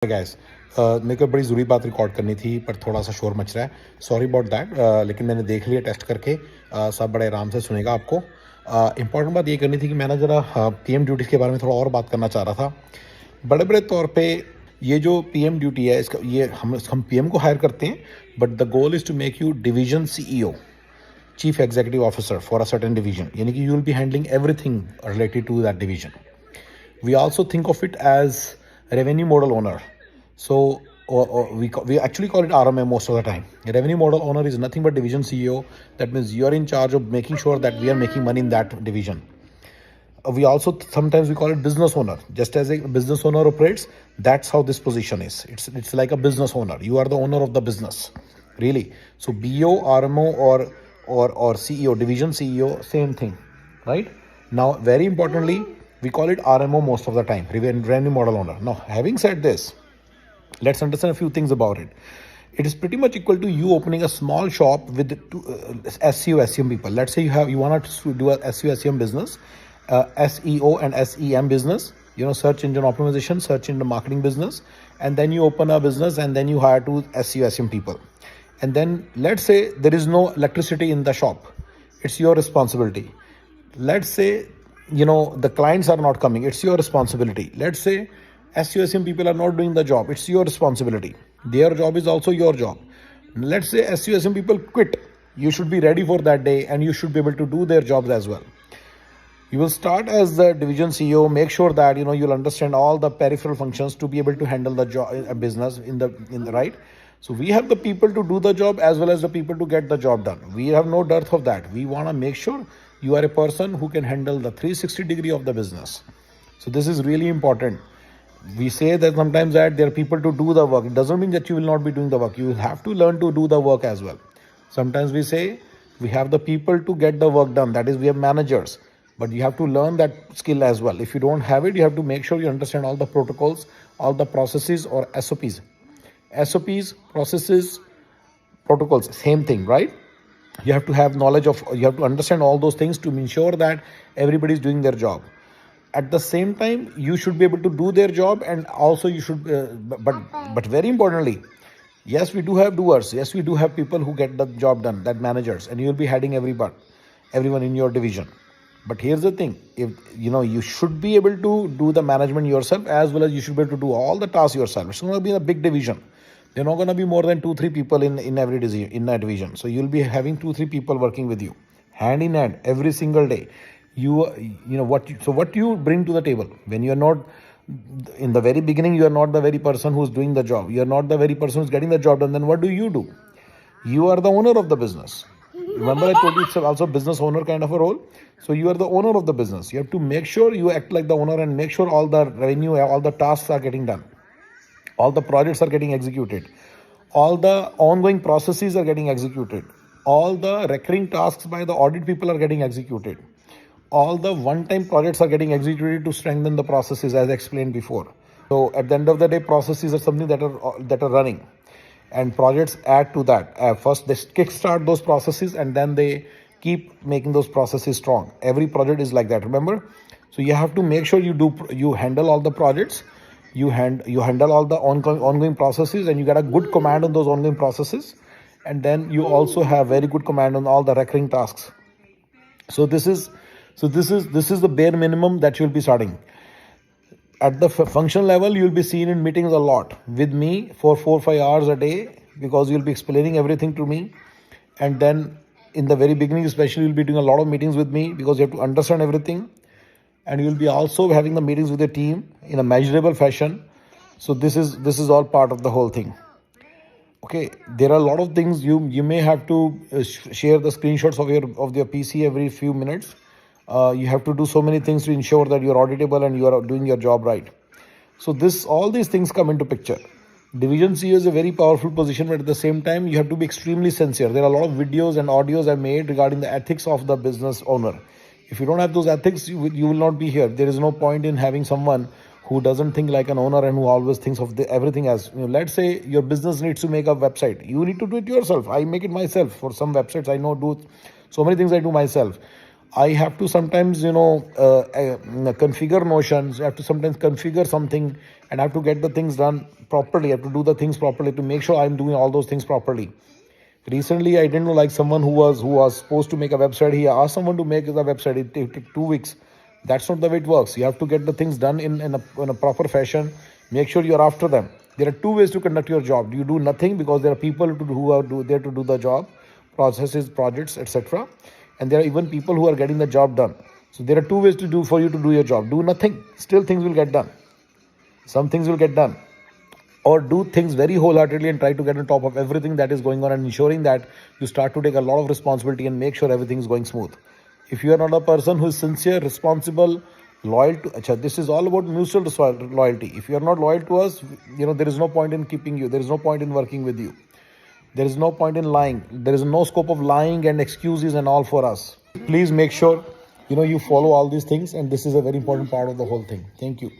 Guys मेरे को बड़ी ज़रूरी बात रिकॉर्ड करनी थी पर थोड़ा सा शोर मच रहा है। Sorry about that. लेकिन मैंने देख लिया टेस्ट करके। सब बड़े आराम से सुनेगा आपको। इंपॉर्टेंट बात ये करनी थी कि मैंने ज़रा पीएम ड्यूटीज़ के बारे में थोड़ा और बात करना चाह रहा था। बड़े बड़े तौर पे ये जो पीएम ड्यूटी है इसका ये हम पीएम को हायर करते हैं, but the goal is to make you division CEO, chief executive officer for a certain division, यानी कि you will be handling everything related to that division. We also think of it as revenue model owner. So we actually call it RMA most of the time. Revenue model owner is nothing but division CEO. That means you're in charge of making sure that we are making money in that division. We also sometimes we call it business owner. Just as a business owner operates, that's how this position is. It's like a business owner. You are the owner of the business, really. So BO, RMO, or CEO, division CEO, same thing, right? Now, very importantly, we call it RMO most of the time, revenue model owner. Now, having said this, let's understand a few things about it. It is pretty much equal to you opening a small shop with SEO, SEM people. Let's say you want to do a SEO, SEM business, SEO and SEM business, search engine optimization, search engine marketing business, and then you open a business and then you hire two SEO, SEM people. And then let's say there is no electricity in the shop. It's your responsibility. Let's say the clients are not coming. It's your responsibility. Let's say SUSM people are not doing the job. It's your responsibility. Their job is also your job. Let's say SUSM people quit. You should be ready for that day and you should be able to do their jobs as well. You will start as the division CEO. Make sure that you'll understand all the peripheral functions to be able to handle the job, business in the right. So we have the people to do the job as well as the people to get the job done. We have no dearth of that. We want to make sure you are a person who can handle the 360 degree of the business. So this is really important. We say that sometimes that there are people to do the work. It doesn't mean that you will not be doing the work. You will have to learn to do the work as well. Sometimes we say we have the people to get the work done. That is, we have managers. But you have to learn that skill as well. If you don't have it, you have to make sure you understand all the protocols, all the processes or SOPs. SOPs, processes, protocols, same thing, right? You have to have knowledge of, you have to understand all those things to ensure that everybody is doing their job. At the same time, you should be able to do their job, and also you should, but very importantly, yes, we do have doers. Yes, we do have people who get the job done, that managers, and you will be heading everyone in your division. But here's the thing: if you should be able to do the management yourself, as well as you should be able to do all the tasks yourself. It's going to be a big division. They're not going to be more than 2-3 people in every that division. So you'll be having 2-3 people working with you, hand in hand, every single day. What you bring to the table when you are not in the very beginning, you are not the very person who's doing the job. You are not the very person who's getting the job done. Then what do? You are the owner of the business. Remember, I told you it's also a business owner kind of a role. So you are the owner of the business. You have to make sure you act like the owner and make sure all the revenue, all the tasks are getting done. All the projects are getting executed. All the ongoing processes are getting executed. All the recurring tasks by the audit people are getting executed. All the one-time projects are getting executed to strengthen the processes, as I explained before. So at the end of the day, processes are something that are running, and projects add to that. First, they kickstart those processes, and then they keep making those processes strong. Every project is like that. Remember, so you have to make sure you handle all the projects. You handle all the ongoing processes, and you get a good command on those ongoing processes, and then you also have very good command on all the recurring tasks. So this is the bare minimum that you'll be starting. At the function level, you'll be seen in meetings a lot with me for 4-5 hours a day, because you'll be explaining everything to me. And then in the very beginning especially, you'll be doing a lot of meetings with me because you have to understand everything. And you'll be also having the meetings with the team in a measurable fashion. So this is all part of the whole thing. Okay, there are a lot of things you may have to share the screenshots of your PC every few minutes. You have to do so many things to ensure that you're auditable and you are doing your job right. So all these things come into picture. Division CEO is a very powerful position, but at the same time, you have to be extremely sincere. There are a lot of videos and audios I made regarding the ethics of the business owner. If you don't have those ethics, you will not be here. There is no point in having someone who doesn't think like an owner and who always thinks of everything as, let's say your business needs to make a website. You need to do it yourself. I make it myself. For some websites, I know do so many things I do myself. I have to sometimes, configure notions. I have to sometimes configure something, and I have to get the things done properly. I have to do the things properly to make sure I'm doing all those things properly. Recently, I didn't know, like, someone who was supposed to make a website. He asked someone to make the website. It took 2 weeks. That's not the way it works. You have to get the things done in a proper fashion. Make sure you're after them. There are two ways to conduct your job. You do nothing because there are people who are there to do the job, processes, projects, etc. And there are even people who are getting the job done. So there are two ways for you to do your job. Do nothing. Still things will get done. Some things will get done. Or do things very wholeheartedly and try to get on top of everything that is going on, and ensuring that you start to take a lot of responsibility and make sure everything is going smooth. If you are not a person who is sincere, responsible, loyal to, this is all about mutual loyalty. If you are not loyal to us, there is no point in keeping you. There is no point in working with you. There is no point in lying. There is no scope of lying and excuses and all for us. Please make sure you follow all these things, and this is a very important part of the whole thing. Thank you.